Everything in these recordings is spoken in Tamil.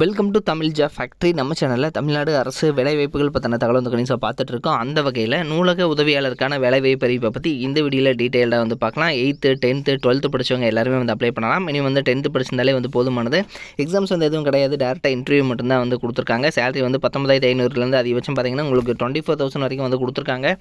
Welcome to Tamil job factory. நம்ம சேனலில் தமிழ்நாடு அரசு வேலைவாய்ப்புகள் பற்றின தகவல் வந்து கணிசாக பார்த்துட்டு இருக்கோம். அந்த வகையில் நூலக உதவியாளருக்கான வேலைவாய்ப்பு அறிவிப்பை பற்றி இந்த வீடியோவில் டீட்டெயிலாக வந்து பார்க்கலாம். 8th 10th 12th படித்தவங்க எல்லாருமே வந்து அப்ளை பண்ணலாம். மினிமம் வந்து 10th படிச்சிருந்தாலே வந்து போதுமானது. எக்ஸாம்ஸ் வந்து எதுவும் கிடையாது, டேரெக்டாக இன்டர்வியூ மட்டும்தான் வந்து கொடுத்துருக்காங்க. சேலரி வந்து 19,500 அதிகபட்சம் பார்த்தீங்கன்னா உங்களுக்கு 24,000 வரைக்கும் வந்து கொடுத்துருக்காங்க.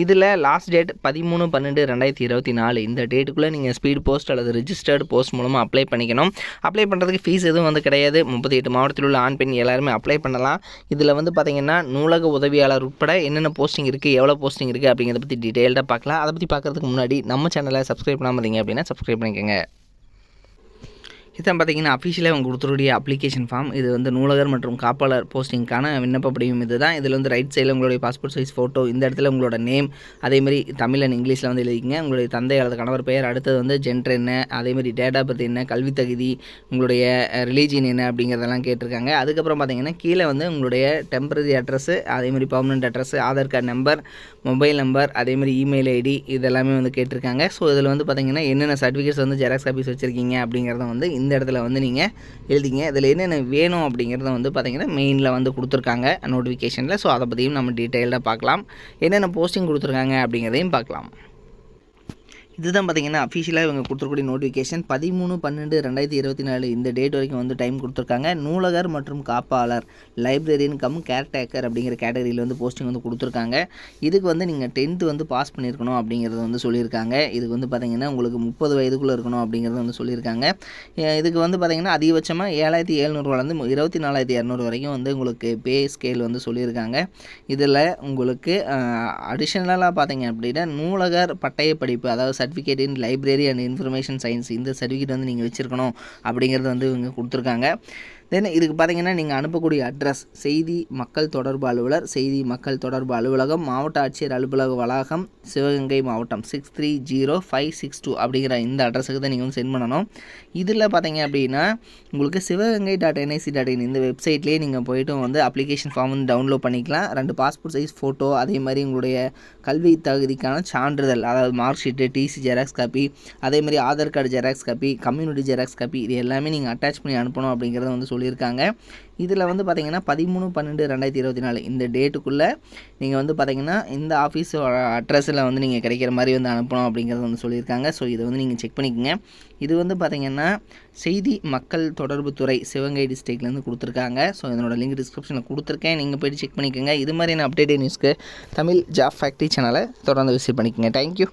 இதில் லாஸ்ட் டேட் 13/12/2024. இந்த டேட்டுக்குள்ளே நீங்கள் ஸ்பீட் போஸ்ட் அல்லது ரிஜிஸ்டர்டு போஸ்ட் மூலமாக அப்ளை பண்ணிக்கணும். அப்ளை பண்ணுறதுக்கு ஃபீஸ் எதுவும் வந்து கிடையாது. 38 மாவட்டத்தில் உள்ள ஆண் பெண் எல்லாருமே அப்ளை பண்ணலாம். இதில் வந்து பார்த்திங்கன்னா நூலக உதவியாளர் உட்பட என்னென்ன போஸ்டிங் இருக்குது, எவ்வளோ போஸ்டிங் இருக்குது அப்படிங்கிறத பற்றி டீட்டெயில்டாக பார்க்கலாம். அதை பற்றி பார்க்குறதுக்கு முன்னாடி நம்ம சேனலை சப்ஸ்கிரைப் பண்ணாமல் இருந்தீங்க அப்படின்னா சப்ஸ்கிரைப் பண்ணிக்கோங்க. இதான் பார்த்தீங்கன்னா அஃபிஷியலாக அவங்க கொடுத்துருடைய அப்ளிகேஷன் ஃபார்ம். இது வந்து நூலகர் மற்றும் காப்பாளர் போஸ்டிங்கான விண்ணப்ப படிவம். இது தான். இதில் வந்து ரைட் சைடில் உங்களுடைய பாஸ்போர்ட் சைஸ் ஃபோட்டோ, இந்த இடத்துல உங்களோட நேம், அதேமாதிரி தமிழ் அண்ட் இங்கிலீஷில் வந்து எழுதிக்கிங்க. உங்களுடைய தந்தை அல்லது கணவர் பெயர், அடுத்தது வந்து ஜெண்டர் என்ன, அதேமாதிரி டேட் ஆஃப் பர்த் என்ன, கல்வி தகுதி, உங்களுடைய ரிலீஜியன் என்ன அப்படிங்கிறதெல்லாம் கேட்டிருக்காங்க. அதுக்கப்புறம் பார்த்தீங்கன்னா கீழே வந்து உங்களுடைய டெம்பரரி அட்ரஸ், அதேமாதிரி permanent address, Aadhaar card number, mobile number, அதேமாதிரி இமெயில் ஐடி இதெல்லாமே வந்து கேட்டிருக்காங்க. ஸோ இதில் வந்து பார்த்தீங்கன்னா என்னென்ன சர்டிஃபிகேட்ஸ் வந்து ஜெராக்ஸ் காப்பீஸ் வச்சுருக்கீங்க அப்படிங்கிறத வந்து இந்த இடத்துல வந்து நீங்கள் எழுதிங்க. இதில் என்னென்ன வேணும் அப்படிங்கிறத வந்து பார்த்திங்கன்னா மெயினில் வந்து கொடுத்துருக்காங்க நோட்டிஃபிகேஷனில். ஸோ அதை பற்றியும் நம்ம டீட்டெயில்டாக பார்க்கலாம். என்னென்ன போஸ்டிங் கொடுத்துருக்காங்க அப்படிங்கிறதையும் பார்க்கலாம். இதுதான் பார்த்திங்கன்னா அஃபிஷியலாக இவங்க கொடுத்துருக்கூடிய நோட்டிஃபிகேஷன். 13/12/2024 இந்த டேட் வரைக்கும் வந்து டைம் கொடுத்துருக்காங்க. நூலகர் மற்றும் காப்பாளர், லைப்ரரியன் கம் கேர்டேக்கர் அப்படிங்கிற கேட்டகரியில் வந்து போஸ்டிங் வந்து கொடுத்துருக்காங்க. இதுக்கு வந்து நீங்கள் 10th வந்து பாஸ் பண்ணியிருக்கணும் அப்படிங்கிறது வந்து சொல்லியிருக்காங்க. இதுக்கு வந்து பார்த்திங்கன்னா உங்களுக்கு 30 வயதுக்குள்ளே இருக்கணும் அப்படிங்கிறது வந்து சொல்லியிருக்காங்க. இதுக்கு வந்து பார்த்திங்கன்னா அதிகபட்சமாக 7,700 24,200 வரைக்கும் வந்து உங்களுக்கு பே ஸ்கேல் வந்து சொல்லியிருக்காங்க. இதில் உங்களுக்கு அடிஷ்னலாக பார்த்திங்க அப்படின்னா நூலகர் பட்டய படிப்பு, அதாவது certificate in library and information science, இந்த சர்டிஃபிகேட் வந்து நீங்கள் வச்சுருக்கணும் அப்படிங்கிறது வந்து இவங்க கொடுத்துருக்காங்க. தென் இதுக்கு பார்த்தீங்கன்னா நீங்கள் அனுப்பக்கூடிய அட்ரஸ் செய்தி மக்கள் தொடர்பு அலுவலர், செய்தி மக்கள் தொடர்பு அலுவலகம், மாவட்ட ஆட்சியர் அலுவலக வளாகம், சிவகங்கை மாவட்டம் 630562 அப்படிங்கிற இந்த அட்ரஸுக்கு தான் நீங்கள் வந்து சென்ட் பண்ணணும். இதில் பார்த்தீங்க அப்படின்னா உங்களுக்கு சிவகங்கை.nic.in இந்த வெப்சைட்லேயே நீங்கள் போய்ட்டு வந்து அப்ளிகேஷன் ஃபார்ம் வந்து டவுன்லோட் பண்ணிக்கலாம். 2 பாஸ்போர்ட் சைஸ் ஃபோட்டோ, அதே மாதிரி உங்களுடைய கல்வி தகுதிக்கான சான்றிதழ், அதாவது mark sheet, TC xerox copy, அதேமாதிரி Aadhaar card xerox copy, community xerox copy, இது எல்லாமே நீங்கள் அட்டாச் பண்ணி அனுப்பணும் அப்படிங்கிறத வந்து சொல்லியிருக்காங்க. இதில் வந்து பார்த்திங்கன்னா 13/12/2024 இந்த டேட்டுக்குள்ளே நீங்கள் வந்து பார்த்திங்கன்னா இந்த ஆஃபீஸ் அட்ரஸில் வந்து நீங்கள் கிடைக்கிற மாதிரி வந்து அனுப்பணும் அப்படிங்கிறது வந்து சொல்லியிருக்காங்க. ஸோ இதை வந்து நீங்கள் செக் பண்ணிக்கோங்க. இது வந்து பார்த்திங்கன்னா செய்தி மக்கள் தொடர்பு துறை, சிவகங்கை டிஸ்ட்ரிக்ட்லேருந்து கொடுத்துருக்காங்க. ஸோ இதனோட லிங்க் டிஸ்கிரிப்ஷனில் கொடுத்துருக்கேன், நீங்கள் போய்ட்டு செக் பண்ணிக்கோங்க. இது மாதிரியான அப்டேட் நியூஸ்க்கு தமிழ் ஜாப் ஃபேக்ட்ரி சேனலை தொடர்ந்து விசிட் பண்ணிக்கோங்க. தேங்க்யூ.